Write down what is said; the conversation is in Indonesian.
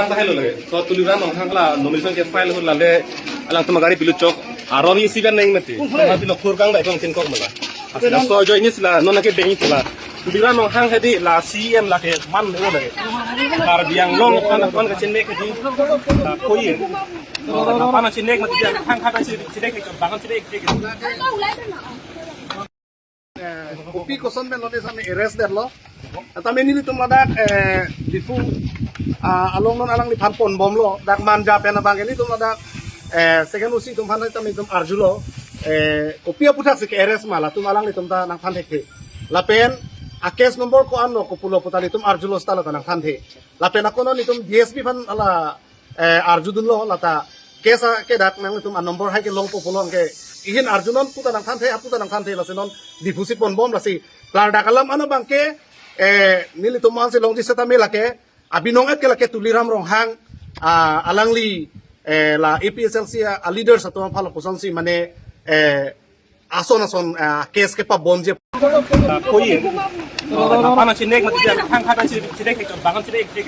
Ang bahalo lagi. So tuliran nong hangla nomination ke file hul lale alang tuma gari pilu chok aron isi kan nai mati. Ma pilu kurgang dai kong tin kok mala. Asla so jo ini sila nona ke dei sila. Tuliran nong hang hedi la CM la ke man lo lagi. Kar biang long kan ke cinde ke di koi. Apa na cinde mati dia hang kata cinde ke bangan cinde ke. Kopi koson men lone sami eres derlo. Tami ni tum ladak difu along non alang di pon bom lo dak manja pena bang ini tum ladak second usi tum phan tami tum arjulo kopi aputak sik eres mala tum alang di tum ta nang phan hekhe lapen akes nomor ko anno ko pulo putali tum arjulo stala nang phan he lapen akono ni tum DSP phan ala arjudun lo lata kesa ke dak nang tum nomor hai ke long po pulo ke ihin arjunon puta nang phan he aputa nang phan he lasenon difusi pon bom lasi lar dakalam ano bangke nili tuman si long disata melake abinong at kelake tuliram rong hang alangli la APSLC a leader sa tuman pala pusan si mane ason kes ke pa bonje koi. Apa na cinde mati dia hang kata cinde ke bangan cinde ke.